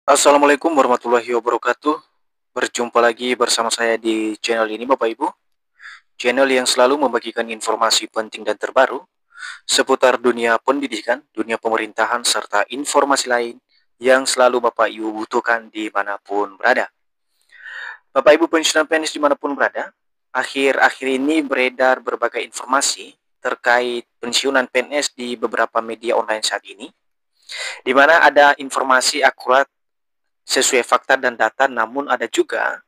Assalamualaikum warahmatullahi wabarakatuh. Berjumpa lagi bersama saya di channel ini Bapak Ibu. Channel yang selalu membagikan informasi penting dan terbaru seputar dunia pendidikan, dunia pemerintahan, serta informasi lain yang selalu Bapak Ibu butuhkan dimanapun berada. Bapak Ibu pensiunan PNS dimanapun berada, akhir-akhir ini beredar berbagai informasi terkait pensiunan PNS di beberapa media online saat ini, di mana ada informasi akurat sesuai fakta dan data, namun ada juga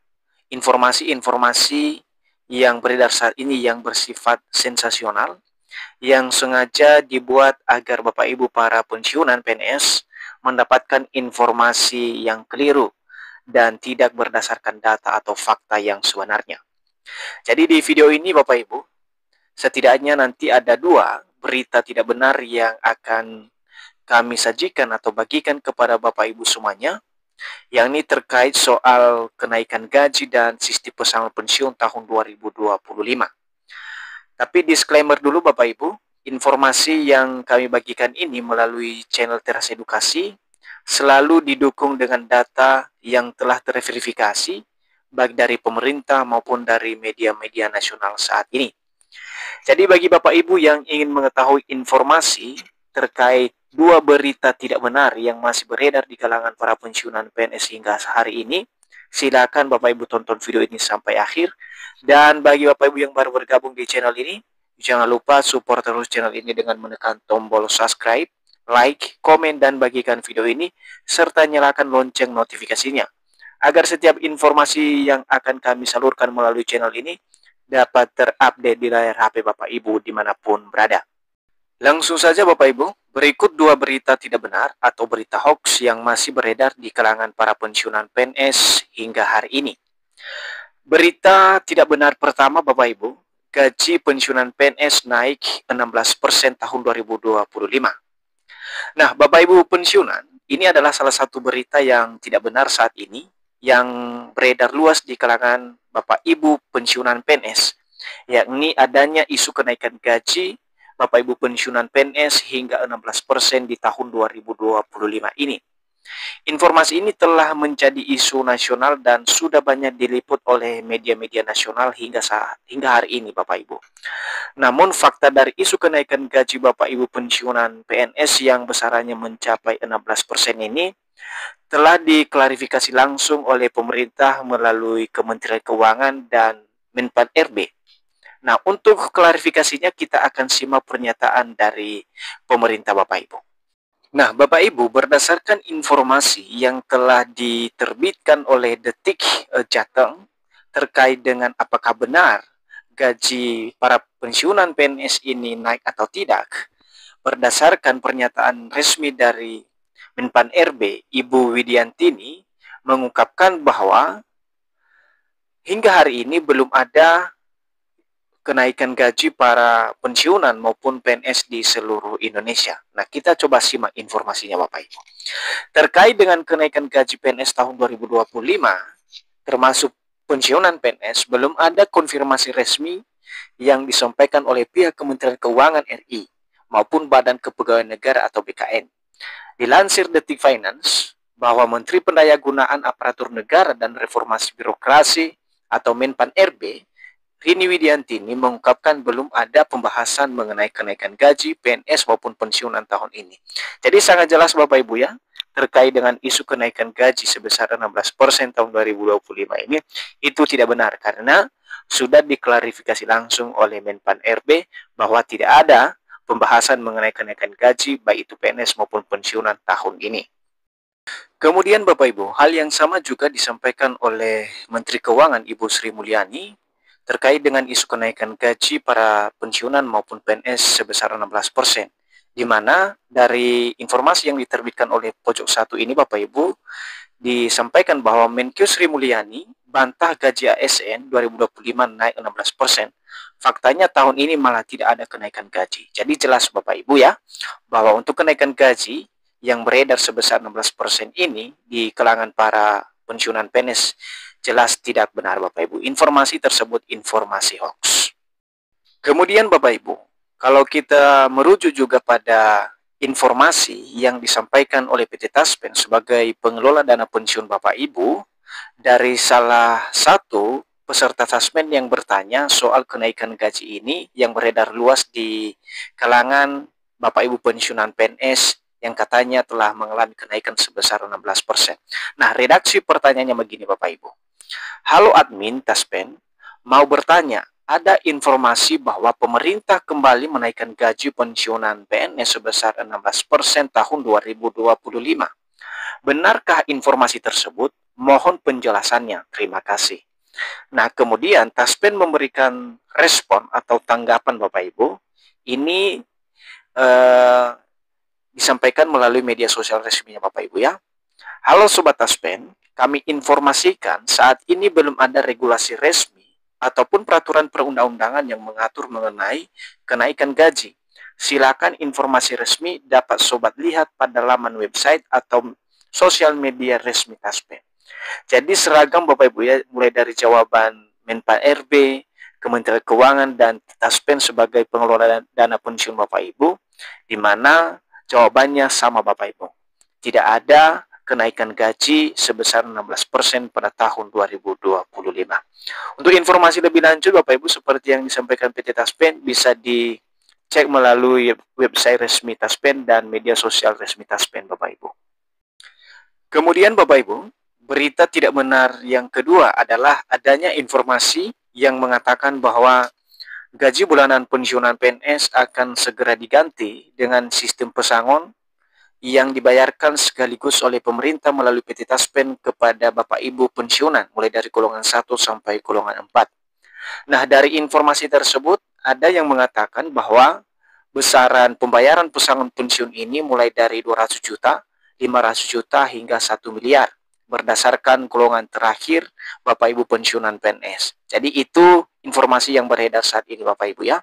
informasi-informasi yang beredar saat ini yang bersifat sensasional, yang sengaja dibuat agar Bapak Ibu para pensiunan PNS mendapatkan informasi yang keliru dan tidak berdasarkan data atau fakta yang sebenarnya. Jadi di video ini Bapak Ibu, setidaknya nanti ada dua berita tidak benar yang akan kami sajikan atau bagikan kepada Bapak Ibu semuanya, yang ini terkait soal kenaikan gaji dan sistem pesangon pensiun tahun 2025. Tapi disclaimer dulu Bapak Ibu, informasi yang kami bagikan ini melalui channel Teras Edukasi selalu didukung dengan data yang telah terverifikasi baik dari pemerintah maupun dari media-media nasional saat ini. Jadi bagi Bapak Ibu yang ingin mengetahui informasi terkait dua berita tidak benar yang masih beredar di kalangan para pensiunan PNS hingga hari ini, silakan Bapak Ibu tonton video ini sampai akhir. Dan bagi Bapak Ibu yang baru bergabung di channel ini, jangan lupa support terus channel ini dengan menekan tombol subscribe, like, komen, dan bagikan video ini, serta nyalakan lonceng notifikasinya, agar setiap informasi yang akan kami salurkan melalui channel ini dapat terupdate di layar HP Bapak Ibu dimanapun berada. Langsung saja Bapak Ibu, berikut dua berita tidak benar atau berita hoax yang masih beredar di kalangan para pensiunan PNS hingga hari ini. Berita tidak benar pertama Bapak Ibu, gaji pensiunan PNS naik 16% tahun 2025. Nah Bapak Ibu pensiunan, ini adalah salah satu berita yang tidak benar saat ini, yang beredar luas di kalangan Bapak Ibu pensiunan PNS, yakni adanya isu kenaikan gaji Bapak Ibu pensiunan PNS hingga 16% di tahun 2025 ini. Informasi ini telah menjadi isu nasional dan sudah banyak diliput oleh media-media nasional hingga hari ini Bapak Ibu. Namun fakta dari isu kenaikan gaji Bapak Ibu pensiunan PNS yang besarannya mencapai 16% ini telah diklarifikasi langsung oleh pemerintah melalui Kementerian Keuangan dan Menpan RB. Nah, untuk klarifikasinya kita akan simak pernyataan dari pemerintah Bapak Ibu. Nah, Bapak Ibu, berdasarkan informasi yang telah diterbitkan oleh Detik Jateng terkait dengan apakah benar gaji para pensiunan PNS ini naik atau tidak, berdasarkan pernyataan resmi dari Menpan RB, Ibu Widiantini mengungkapkan bahwa hingga hari ini belum ada kenaikan gaji para pensiunan maupun PNS di seluruh Indonesia. Nah, kita coba simak informasinya Bapak Ibu. Terkait dengan kenaikan gaji PNS tahun 2025, termasuk pensiunan PNS, belum ada konfirmasi resmi yang disampaikan oleh pihak Kementerian Keuangan RI maupun Badan Kepegawaian Negara atau BKN. Dilansir Detik Finance, bahwa Menteri Pendayagunaan Aparatur Negara dan Reformasi Birokrasi atau Menpan RB, Rini Widiantini mengungkapkan belum ada pembahasan mengenai kenaikan gaji PNS maupun pensiunan tahun ini. Jadi sangat jelas Bapak Ibu ya, terkait dengan isu kenaikan gaji sebesar 16% tahun 2025 ini, itu tidak benar karena sudah diklarifikasi langsung oleh Menpan RB bahwa tidak ada pembahasan mengenai kenaikan gaji baik itu PNS maupun pensiunan tahun ini. Kemudian Bapak Ibu, hal yang sama juga disampaikan oleh Menteri Keuangan Ibu Sri Mulyani terkait dengan isu kenaikan gaji para pensiunan maupun PNS sebesar 16%. Di mana dari informasi yang diterbitkan oleh Pojok 1 ini Bapak Ibu, disampaikan bahwa Menkyu Sri Mulyani bantah gaji ASN 2025 naik 16%. Faktanya tahun ini malah tidak ada kenaikan gaji. Jadi jelas Bapak Ibu ya, bahwa untuk kenaikan gaji yang beredar sebesar 16% ini di kalangan para pensiunan PNS jelas tidak benar Bapak Ibu. Informasi tersebut informasi hoax. Kemudian Bapak Ibu, kalau kita merujuk juga pada informasi yang disampaikan oleh PT Taspen sebagai pengelola dana pensiun Bapak Ibu dari salah satu peserta Taspen yang bertanya soal kenaikan gaji ini yang beredar luas di kalangan Bapak Ibu pensiunan PNS yang katanya telah mengalami kenaikan sebesar 16%. Nah, redaksi pertanyaannya begini Bapak Ibu. Halo admin Taspen, mau bertanya, ada informasi bahwa pemerintah kembali menaikkan gaji pensiunan PNS sebesar 16% tahun 2025. Benarkah informasi tersebut? Mohon penjelasannya. Terima kasih. Nah, kemudian Taspen memberikan respon atau tanggapan Bapak Ibu. Ini disampaikan melalui media sosial resminya Bapak Ibu ya. Halo Sobat Taspen, kami informasikan saat ini belum ada regulasi resmi ataupun peraturan perundang-undangan yang mengatur mengenai kenaikan gaji. Silakan informasi resmi dapat Sobat lihat pada laman website atau sosial media resmi Taspen. Jadi seragam Bapak Ibu ya, mulai dari jawaban Menpan RB, Kementerian Keuangan, dan Taspen sebagai pengelola dana pensiun Bapak Ibu, di mana jawabannya sama Bapak Ibu. Tidak ada kenaikan gaji sebesar 16% pada tahun 2025. Untuk informasi lebih lanjut Bapak Ibu seperti yang disampaikan PT Taspen bisa dicek melalui website resmi Taspen dan media sosial resmi Taspen Bapak Ibu. Kemudian Bapak Ibu, berita tidak benar yang kedua adalah adanya informasi yang mengatakan bahwa gaji bulanan pensiunan PNS akan segera diganti dengan sistem pesangon yang dibayarkan sekaligus oleh pemerintah melalui PT Taspen kepada Bapak Ibu pensiunan mulai dari golongan 1 sampai golongan 4. Nah, dari informasi tersebut ada yang mengatakan bahwa besaran pembayaran pesangon pensiun ini mulai dari 200 juta, 500 juta hingga 1 miliar berdasarkan golongan terakhir Bapak Ibu pensiunan PNS. Jadi itu informasi yang beredar saat ini Bapak Ibu ya.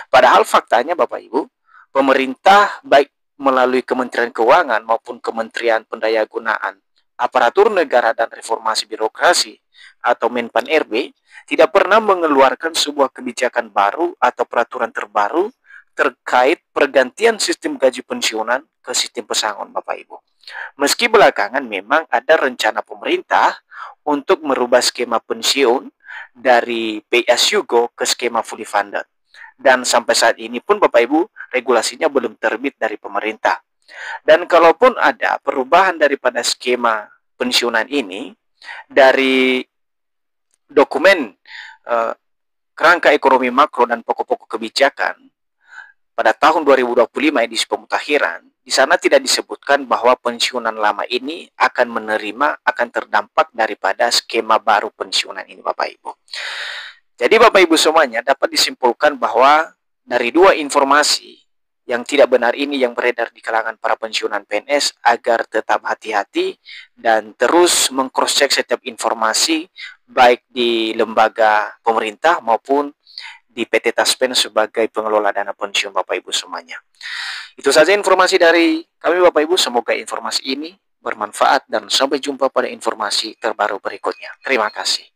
Padahal faktanya Bapak Ibu, pemerintah baik melalui Kementerian Keuangan maupun Kementerian Pendayagunaan Aparatur Negara dan Reformasi Birokrasi atau Menpan RB tidak pernah mengeluarkan sebuah kebijakan baru atau peraturan terbaru terkait pergantian sistem gaji pensiunan ke sistem pesangon Bapak Ibu. Meski belakangan memang ada rencana pemerintah untuk merubah skema pensiun dari pay as you go ke skema fully funded. Dan sampai saat ini pun Bapak Ibu, regulasinya belum terbit dari pemerintah. Dan kalaupun ada perubahan daripada skema pensiunan ini, dari dokumen kerangka ekonomi makro dan pokok-pokok kebijakan pada tahun 2025 edisi pemutakhiran, di sana tidak disebutkan bahwa pensiunan lama ini akan terdampak daripada skema baru pensiunan ini Bapak Ibu. Jadi Bapak Ibu semuanya dapat disimpulkan bahwa dari dua informasi yang tidak benar ini yang beredar di kalangan para pensiunan PNS agar tetap hati-hati dan terus meng-cross-check setiap informasi baik di lembaga pemerintah maupun di PT Taspen sebagai pengelola dana pensiun Bapak Ibu semuanya. Itu saja informasi dari kami Bapak Ibu, semoga informasi ini bermanfaat dan sampai jumpa pada informasi terbaru berikutnya. Terima kasih.